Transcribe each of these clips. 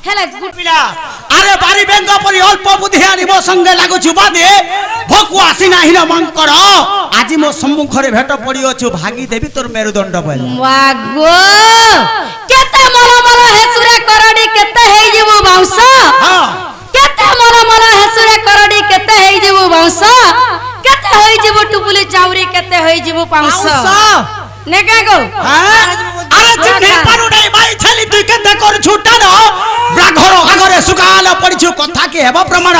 হেলা পিলা আরে বাড়ি বেঙ্গ পরি অল্প বুদ্ধি আনি মো সঙ্গে লাগুছু বাদে ভকু আসি না হিন মঙ্কর আজি মো সম্মুখরে ভেট পড়ি অছু ভাগি দেবি তোর মেরুদণ্ড বল মাগো কেতে মল হেসুরে করডি কেতে হেই যাবো বাউস হ্যাঁ কেতে মল হেসুরে করডি কেতে হেই যাবো বাউস কেতে হই যাবো টুপুলি চাউরি কেতে হই যাবো পাউস নেকা গো হ্যাঁ আরে চিনি পারু নাই ভাই ছেলি তুই কেতে করছু টানো ব্রাঘর আগরে সুকাল পড়িছু কথা কি হেব প্রমাণ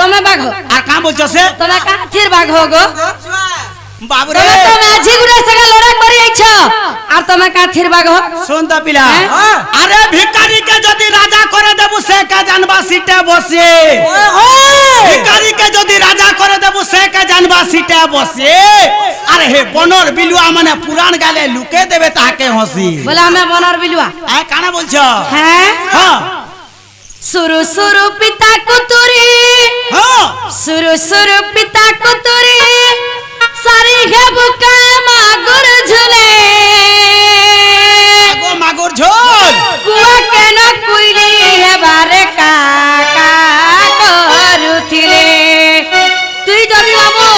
তুমি বাঘ আর কাম বলছ সে তুমি কাঠির বাঘ গো বাবুরে তুমি আজি গুড়ে সঙ্গে লড়াই করি আইছ আর তুমি কাঠির বাঘ শুন তো পিলা আরে ভিখারি কে যদি রাজা করে দেবু সে কে জানবা সিটে বসে ভিখারি কে যদি রাজা করে দেবু সে কে জানবা সিটে বসে আরে হে বনর বিলুয়া মানে পুরাণ গালে লুকে দেবে তাকে হসি বলে আমি বনর বিলুয়া কানা বলছ হ্যাঁ হ্যাঁ সুরু সুরু পিতা কুতুরি হ্যাঁ সুরু সুরু পিতা কুতুরি সারি হে বুকা মাগুর ঝুলে গো মাগুর ঝোল কুয়া কেন কুইলি হেবারে কাকা করুথিলে তুই যদি বাবু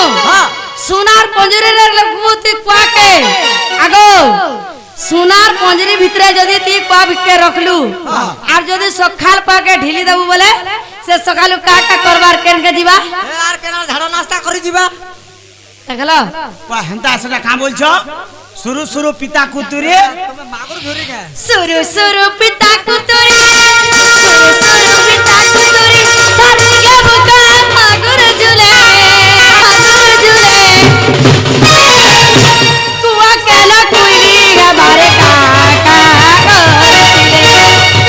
সোনার পঞ্জুরি রাখবু তুই কুয়াকে আগো সোনার পঞ্জুরি ভিতরে যদি তুই কুয়া ভিতরে রাখলু আর যদি সকাল পাকে ঢিলি দেবু বলে সে সকালু কাকা করবার কেনকে দিবা আর কেন ঝাড়া নাস্তা করে দিবা দেখলো হেন্তা সেটা কাম বলছ শুরু শুরু পিতা কুতুরে তুমি মাগুর ধরি কে সুরু সুরু পিতা কুতুরি সুরু সুরু পিতা কুতুরি সারি গে বুকা মাগুর ঝুলে কুয়া কেন কুইলি গবারে কাকা করুথিলে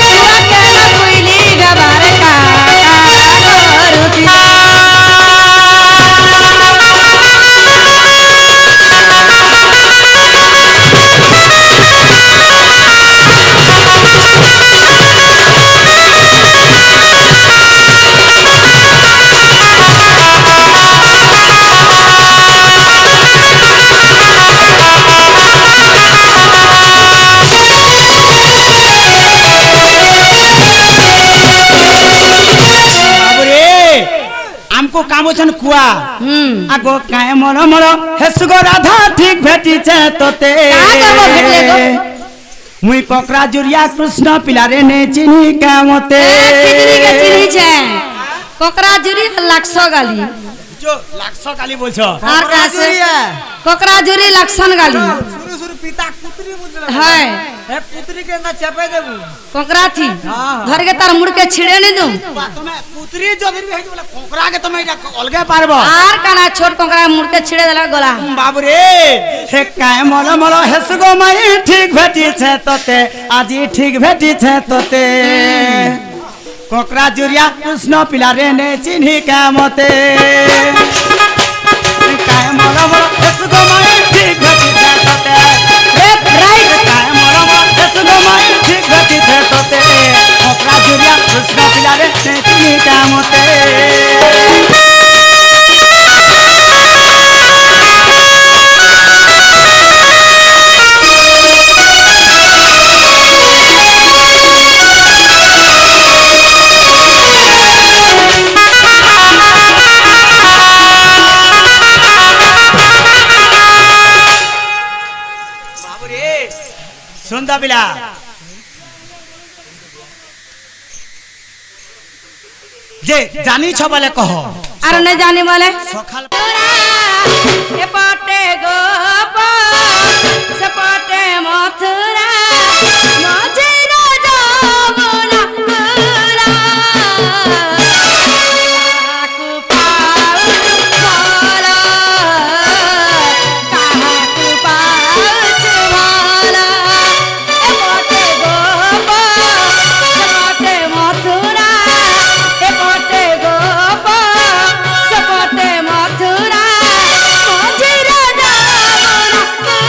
কুয়া কেন কুইলি গবারে কাকা করুথিলে हमको कामोचन कुआ आगो काए मर मर हेसगो राधा ठीक भेटिছে তোতে মুই ককরা জুরিয়া কৃষ্ণ পিলারে নে চিনি কামতে চিনিছে কোকরা জুরি লাক্স গালি जो लाखो गाली बोलছো আর কাছে কোকরা জুরি লাক্সন গালি শুরু শুরু পিতা কুতরি বুঝলা হ্যাঁ এ পুতরি কে না চেপে দেবু কোকরা থি ধর के तार मुड़ के छिड़े नहीं दूं তুমি পুত্রি যদি হেই বলে কোকরা के তুমি এটা অলগে পারবো আর কানা छोट कोकरा मुड़ के छिड़े देला गला बाबू रे हे काए मल मल हेसगो माई ठीक भेटिছে তোতে আজি ঠিক भेटिছে তোতে कोकरा जुरिया कृष्ण पिलारे ने चिन्ही कामते काए मल मल हेसगो माई ठीक भेटिছে তোতে राइट काए मल मल हेसगो माई ठीक भेटिছে তোতে कोकरा जुरिया कृष्ण पिलारे ने चिन्ही कामते सुनता पिला जे जानी छ बोले कहो আর না জানি বলে सखाल এ পটে গোপ সেপটে মথুরা মজির যমুনা পুরা কাহাকু পাউছ ভাল কাহাকু পাউছ ভাল এ পটে গোপ সেপটে মথুরা এ পটে গোপ সেপটে মথুরা মজির যমুনা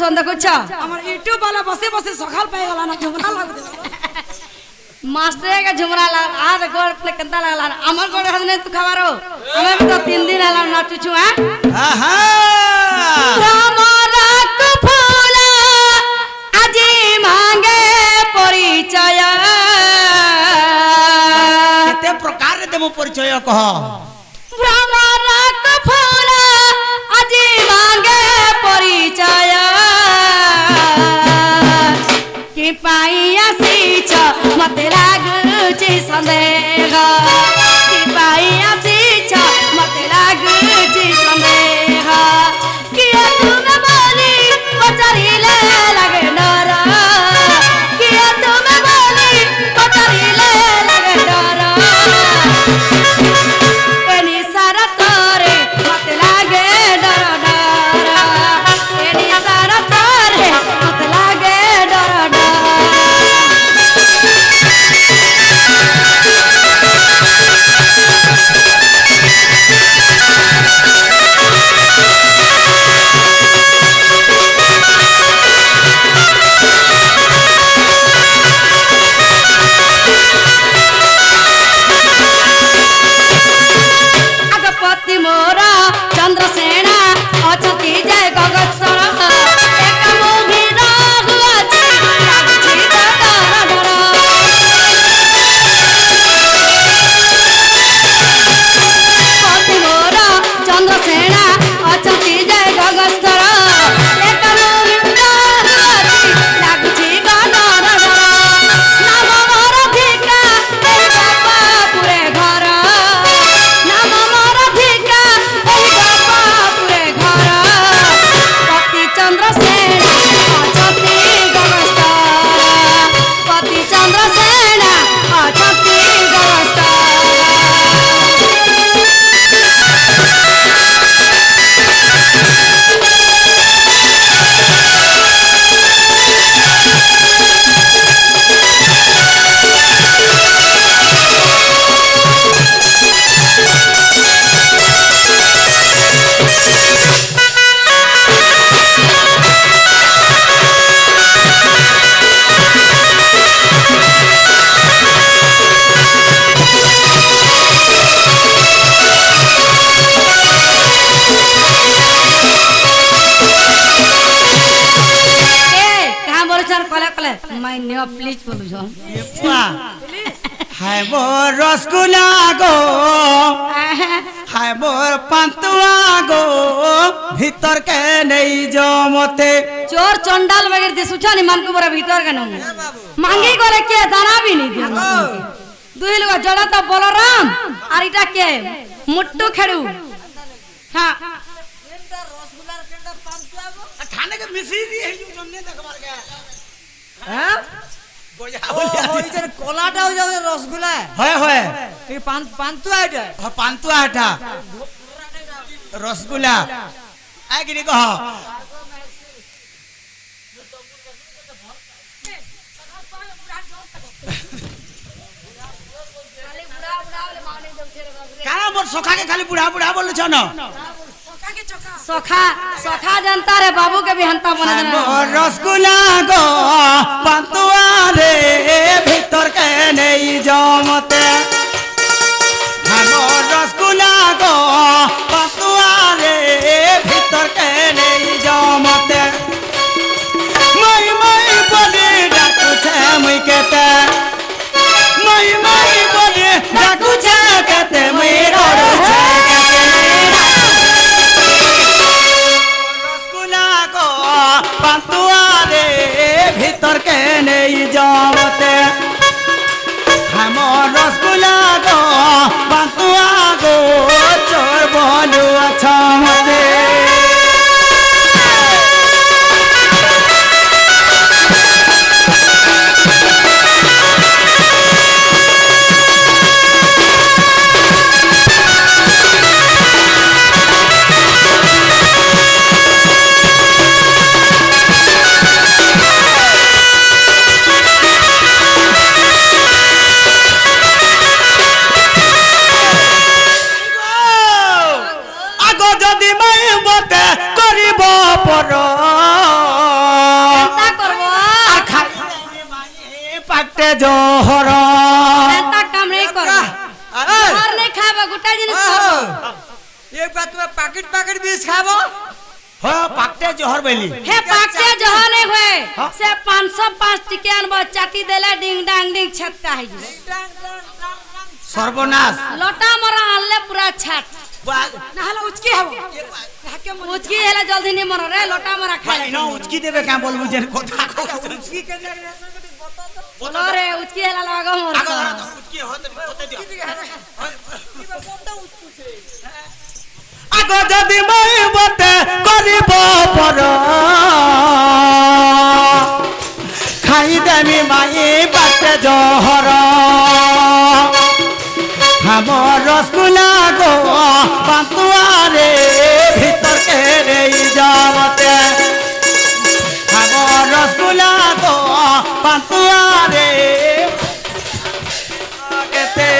সন্দেহ করছ আমার ইউটিউব वाला বসে বসে সকাল পাই গলা না ঝগড়া লাগবে মাস্টার के झुमरा लाल आज गोड़ पे कंता लागला हमर गोड़ हदने तू खबरो हमें भी तो 3 दिन आला ना चुचू हैं আহা हमरा कुफुला আজি मांगे परिचय কেতে প্রকার দেবো পরিচয় কহ हमरा कुफुला আজি मांगे परिचय कि पाई आसीछ मते लागुची संदेह कि पाई आसीछ मते लागुची संदेह कि तुम बोली पचारिले लागे डर कि तुम बोली पचारिले लागे डर एनी सारा तोरे मते लागे डर डर एनी सारा तोरे मते लागे डर डर अगपति मोरा चंद्रसेना अछती जय गगस्वर एक मुभी राघुआची लाଗୁଛି डर पति मोरा चंद्रसेना अछती जय गगस्वर एक मुभी राघुआची लाଗୁଛି डर नाम मोर धिका एही बापा पुरे घर नाम मोर धिका एही बापा पुरे घर पति चंद्रसेना अछती गगस्तर पति चंद्रसेना अछती गगस्तर कहाँ बोले सर कले कले मैं नियो प्लीज बोलू छन হায় মোর রসগুলা গো হায় মোর পান্তুয়া গো ভিতর কে নেই জমতে चोर चंडाल वगैरह दे सुचा नहीं मन को बरा भीतर के न मांगी करे के दाना भी नहीं दे दुई लोग जड़ा तो बलराम और इटा के मुट्टू खेड़ू हां খানে কে মিশি দি এই জমনে দেখবার গে হ্যাঁ বজা ওই যে কলাটাও যাবে রসগোল্লা হয় হয় এই পান্তু আইটা পান্তুয়া এটা রসগুলা আগিনি কহ কারা মোর সখাকে খালি বুড়া বুড়া বলছ না सोखा सोखा जनता रे बाबू के भी हंता बना देना মোর রসগুলা গো পান্তুয়া রে ভিতর কে নেই জমতে মোর রসগুলা গো পান্তুয়া রে ভিতর কে নেই জমতে মই মই বলি ডাকুছে মুই কেতে মই মই বলি ডাকুছে কেতে মুই রড়ছে রসগুলা গো পান্তুয়া রে ভিতর কে নেই জমতে আমার রসগুলা গো পান্তুয়া গো চোর বলু আছা মতে পাকটে জহর বলি হে পাকতে জহনে হয়ে হ্যাঁ। সে 505 টিকে আনব চাটি দেলে ডিং ডাং ডিং ছটকা হই যাবে সর্বনাশ লটা মরা আনলে পুরা ছাট না হলে উচকি হব হাকে মনে উচকি হেলে জলদি নি মর রে লটা মরা খাই ভাই না উচকি দেবে কেন বলবো যে কথা বলো রে উচকি হেলা লাগা মর উচকি হতে দিও আগ যদি মই বতে করিব পর খাই দেমি মাই পাকটে জহর আমার রসগুলা গো পান্তুয়ারে ভিতর কেড়ে যাওয়াতে আমার রসগুলা গো পান্তুয়ারে আগেতে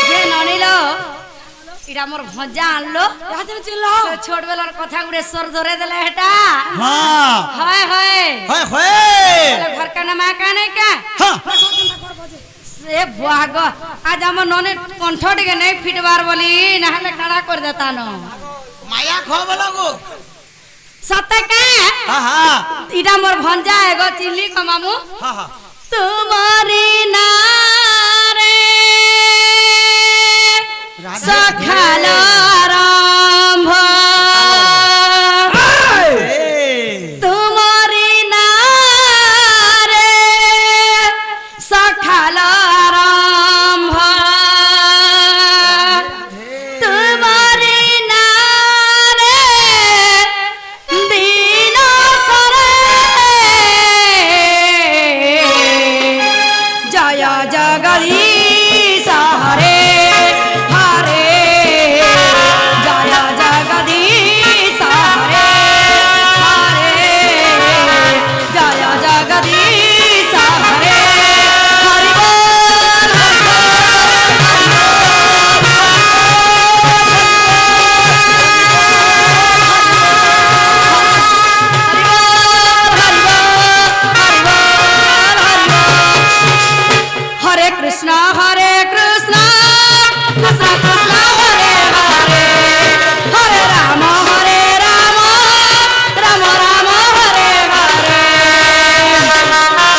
যে ননিলো ইরা মোর ভজা আনলো হাতে চিনল সে ছোট বেলার কথা গুড়ে সর ধরে দিলে হেটা হ্যাঁ হয় হয় হয় হয় তাহলে ঘর কানা মা কানে কা হ্যাঁ সে ভাগ আজ আমার ননে কণ্ঠ টিকে নেই ফিটবার বলি না হলে খাড়া করে দেতানো মায়া খবল গো সতে কা হ্যাঁ হ্যাঁ ইটা মোর ভঞ্জা এগো চিল্লি কমামু হ্যাঁ হ্যাঁ তোমারি নারে সখাল আরম্ভ তোমারি নারে সখাল আরম্ভ তোমারি নারে দিন সরে জয় জগদীশ হরে হরে জয় জগদীশ হরে হরে জয় জগদীশ হরে হরি বল হরে কৃষ্ণ হরে কৃষ্ণ কৃষ্ণ কৃষ্ণ হরে হরে হরে রাম হরে রাম রাম রাম হরে হরে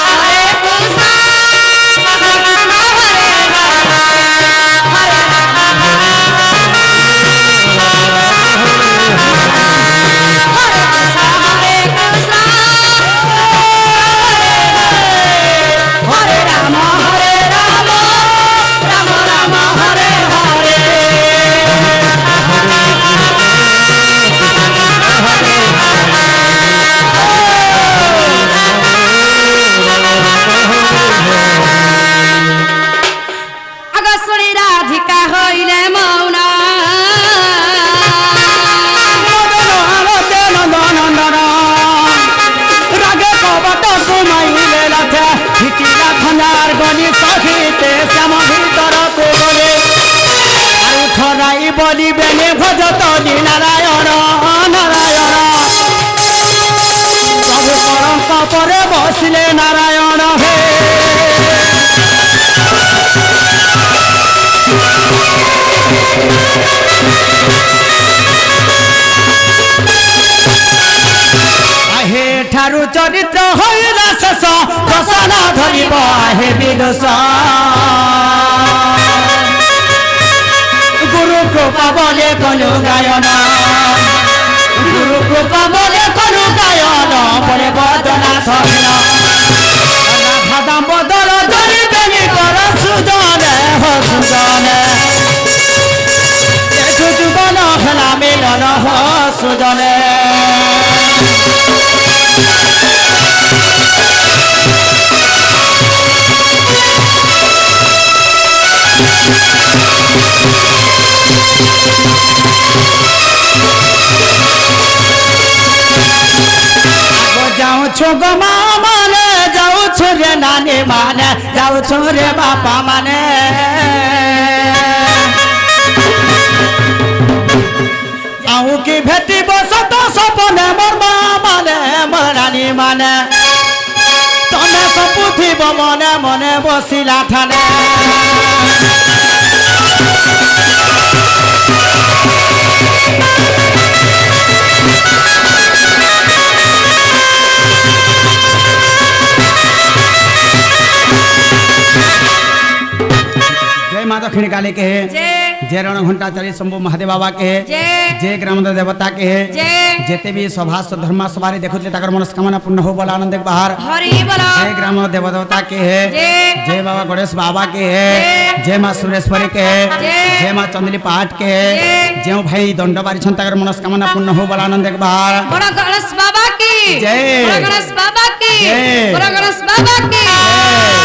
হরে কৃষ্ণ কৃষ্ণ হরে হরে হরে রাম হরে কৃষ্ণ হরে কৃষ্ণ হরে রাম হরে রাম রাম রাম হরে হরে আগস্বরী রাধিকা হইলে মৌনা রাগে কবট কুমাইলে রাধে ভিকিলা খনার গনি সহিতে শ্যাম ভিতর বলে আর খরাই বলিবেনে ভজত নারায়ণ নারায়ণ প্রভু কলঙ্ক পরে বসিলে নারায়ণ হে আহে ঠারু চরিত্র হইলা শেষ রসনা ধরিব আহে বিদুষ গুরু কৃপা বলে কলু গায়ন গুরু কৃপা বলে কলু গায়ন বলে বদনা থবিল রাধা বদল ধরিবেনি কর সুজনে হো সুজনে সুজুগন হেলা মিলন হো সুজনে যাଉছো গো মা মানে যাଉছো রে নানি মানে যাଉছো রে বাপা মানে আউ কি ভেটি বসত সপনে মোর মা মানে মোর রানী মানে তনে সপুথিব মনে মনে বসিলা ঠানে जय माँ दक्षिणी काली के जय जय रण घंटा चली शंभु महादेव बाबा के जय जय ग्राम देवता के जय जेते भी सभा धर्म सवारी देखुले ताकर मनस्कामना पूर्ण हो बोला आनंद बाहर हरि बोलो जय ग्राम देवता के जय जय बाबा गणेश बाबा के जय माँ सुरेश्वरी के जय माँ चंदली पाठ के जो भाई दंड बारी ताकर मनस्कामना पूर्ण हो बोला आनंद बाहर बड़ा गणेश बाबा की जय। बड़ा गणेश बाबा की जय। बड़ा गणेश बाबा की